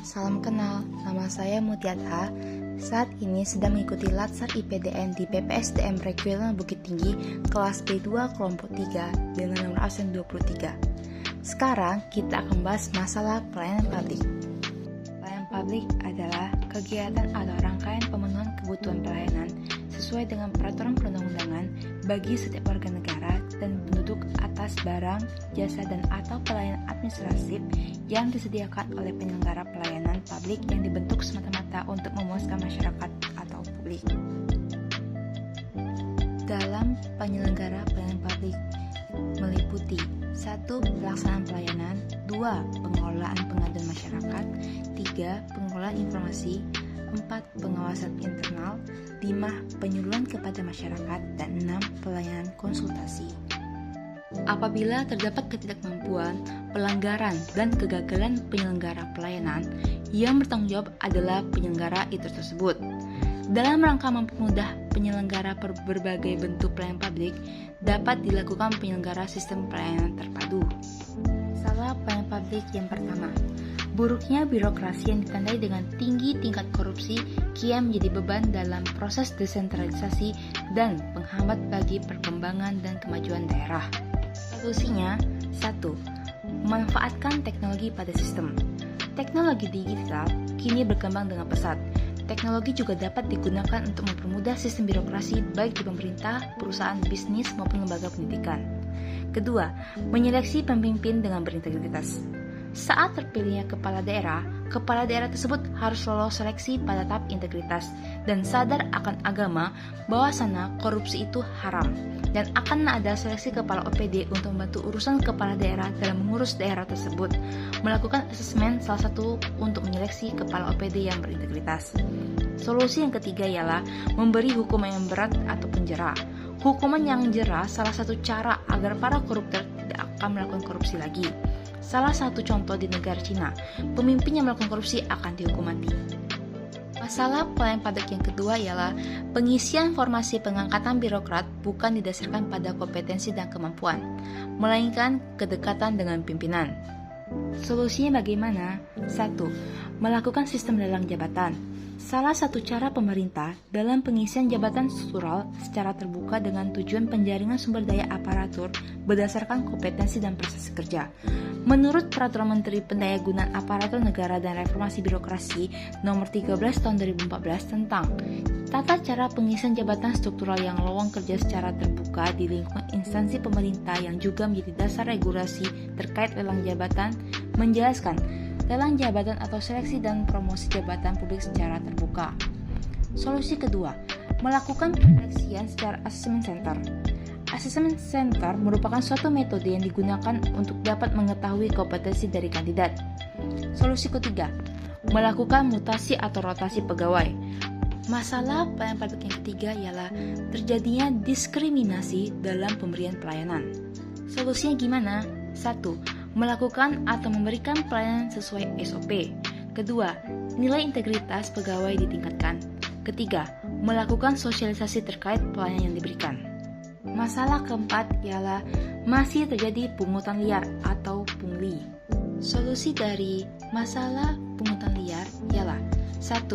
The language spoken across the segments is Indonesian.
salam kenal. Nama saya Mutiara. Saat ini sedang mengikuti Latsar IPDN di PPSDM Regional Bukit Tinggi, kelas B2 kelompok 3 dengan nomor absen 23. Sekarang kita akan bahas masalah pelayanan publik. Pelayanan publik adalah kegiatan atau rangkaian pemenuhan kebutuhan pelayanan sesuai dengan peraturan perundang-undangan bagi setiap warga negara dan penduduk atas barang, jasa, dan atau pelayanan administratif yang disediakan oleh penyelenggara pelayanan publik yang dibentuk semata-mata untuk memuaskan masyarakat atau publik. Dalam penyelenggara pelayanan publik meliputi 1. Pelaksanaan pelayanan, 2. Pengelolaan pengaduan masyarakat, 3. Pengelolaan informasi, 4. Pengawasan internal, 5. Penyuluhan kepada masyarakat, dan 6. Pelayanan konsultasi. Apabila terdapat ketidakmampuan, pelanggaran, dan kegagalan penyelenggara pelayanan, yang bertanggung jawab adalah penyelenggara itu tersebut. Dalam rangka mempermudah penyelenggara berbagai bentuk pelayanan publik, dapat dilakukan penyelenggara sistem pelayanan terpadu. Salah pelayanan publik yang pertama, buruknya birokrasi yang ditandai dengan tinggi tingkat korupsi kian menjadi beban dalam proses desentralisasi dan penghambat bagi perkembangan dan kemajuan daerah. Solusinya, 1. Memanfaatkan teknologi pada sistem. Teknologi digital kini berkembang dengan pesat. Teknologi juga dapat digunakan untuk mempermudah sistem birokrasi baik di pemerintah, perusahaan, bisnis, maupun lembaga pendidikan. Kedua, menyeleksi pemimpin dengan berintegritas. Saat terpilihnya kepala daerah tersebut harus lolos seleksi pada tahap integritas dan sadar akan agama bahwasana korupsi itu haram, dan akan ada seleksi kepala OPD untuk membantu urusan kepala daerah dalam mengurus daerah tersebut. Melakukan asesmen salah satu untuk menyeleksi kepala OPD yang berintegritas. Solusi yang ketiga ialah memberi hukuman yang berat atau penjara. Hukuman yang jera salah satu cara agar para koruptor tidak akan melakukan korupsi lagi. Salah satu contoh di negara Cina, pemimpin yang melakukan korupsi akan dihukum mati. Masalah pelayanan publik yang kedua ialah pengisian formasi pengangkatan birokrat bukan didasarkan pada kompetensi dan kemampuan, melainkan kedekatan dengan pimpinan. Solusinya bagaimana? 1. Melakukan sistem lelang jabatan. Salah satu cara pemerintah dalam pengisian jabatan struktural secara terbuka dengan tujuan penjaringan sumber daya aparatur berdasarkan kompetensi dan prestasi kerja. Menurut Peraturan Menteri Pendayagunaan Aparatur Negara dan Reformasi Birokrasi Nomor 13 Tahun 2014 tentang tata cara pengisian jabatan struktural yang lowong kerja secara terbuka di lingkungan instansi pemerintah yang juga menjadi dasar regulasi terkait lelang jabatan, menjelaskan lelang jabatan atau seleksi dan promosi jabatan publik secara terbuka. Solusi kedua, melakukan seleksian secara assessment center. Assessment center merupakan suatu metode yang digunakan untuk dapat mengetahui kompetensi dari kandidat. Solusi ketiga, melakukan mutasi atau rotasi pegawai. Masalah pelayanan publik yang ketiga ialah terjadinya diskriminasi dalam pemberian pelayanan. Solusinya gimana? 1. Melakukan atau memberikan pelayanan sesuai SOP. Kedua, nilai integritas pegawai ditingkatkan. Ketiga, melakukan sosialisasi terkait pelayanan yang diberikan. Masalah keempat ialah masih terjadi pungutan liar atau pungli. Solusi dari masalah pungutan liar ialah 1.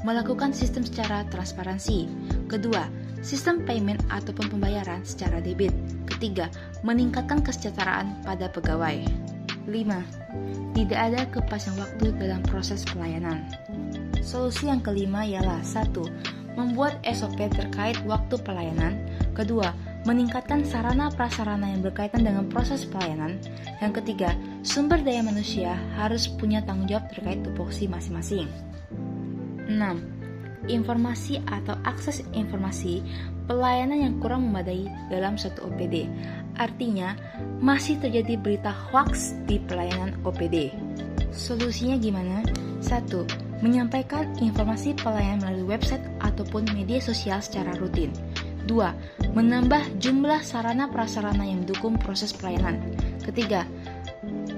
Melakukan sistem secara transparansi. Kedua, sistem payment ataupun pembayaran secara debit. Ketiga, meningkatkan kesejahteraan pada pegawai. 5. Tidak ada kepastian waktu dalam proses pelayanan. Solusi yang kelima ialah 1. Membuat SOP terkait waktu pelayanan. Kedua, meningkatkan sarana prasarana yang berkaitan dengan proses pelayanan. Yang ketiga, sumber daya manusia harus punya tanggung jawab terkait tupoksi masing-masing. 6. Informasi atau akses informasi pelayanan yang kurang memadai dalam suatu OPD. Artinya, masih terjadi berita hoaks di pelayanan OPD. Solusinya gimana? 1. Menyampaikan informasi pelayanan melalui website ataupun media sosial secara rutin. 2. Menambah jumlah sarana prasarana yang mendukung proses pelayanan. Ketiga,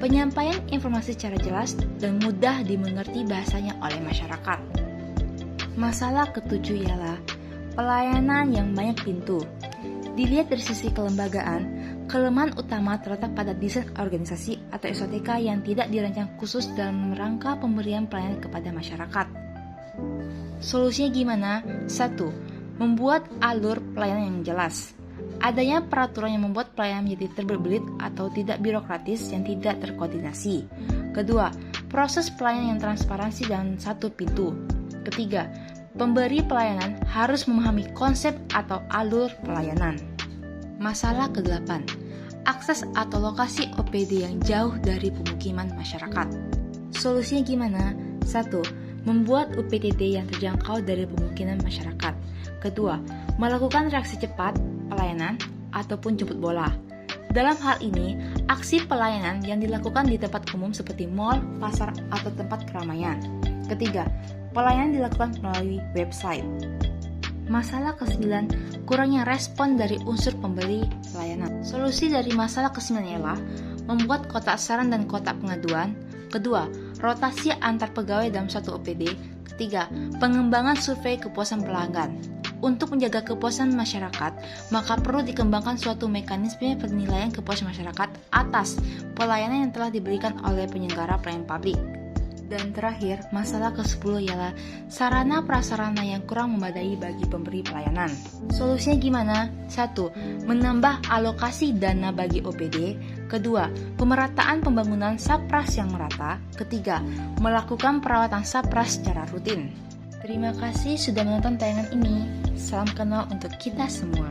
penyampaian informasi secara jelas dan mudah dimengerti bahasanya oleh masyarakat. Masalah ketujuh ialah pelayanan yang banyak pintu. Dilihat dari sisi kelembagaan, Kelemahan utama terletak pada desain organisasi atau SOTK yang tidak dirancang khusus dalam rangka pemberian pelayanan kepada masyarakat. Solusinya gimana? 1. Membuat alur pelayanan yang jelas. Adanya peraturan yang membuat pelayanan menjadi terberbelit atau tidak birokratis yang tidak terkoordinasi. Kedua, proses pelayanan yang transparansi dan satu pintu. Ketiga, pemberi pelayanan harus memahami konsep atau alur pelayanan. Masalah ke-8, akses atau lokasi OPD yang jauh dari pemukiman masyarakat. Solusinya gimana? 1. Membuat UPTD yang terjangkau dari pemukiman masyarakat. Kedua, melakukan reaksi cepat, pelayanan, ataupun jemput bola. Dalam hal ini, aksi pelayanan yang dilakukan di tempat umum seperti mal, pasar, atau tempat keramaian. Ketiga, pelayanan dilakukan melalui website. Masalah ke-9, kurangnya respon dari unsur pemberi pelayanan. Solusi dari masalah ke-9 ialah membuat kotak saran dan kotak pengaduan. Kedua, rotasi antar pegawai dalam satu OPD. Ketiga, pengembangan survei kepuasan pelanggan. Untuk menjaga kepuasan masyarakat, maka perlu dikembangkan suatu mekanisme penilaian kepuasan masyarakat atas pelayanan yang telah diberikan oleh penyelenggara pelayanan publik. Dan terakhir, masalah ke-10 ialah sarana prasarana yang kurang memadai bagi pemberi pelayanan. Solusinya gimana? 1. Menambah alokasi dana bagi OPD. Kedua, pemerataan pembangunan sapras yang merata. Ketiga, melakukan perawatan sapras secara rutin. Terima kasih sudah menonton tayangan ini. Salam kenal untuk kita semua.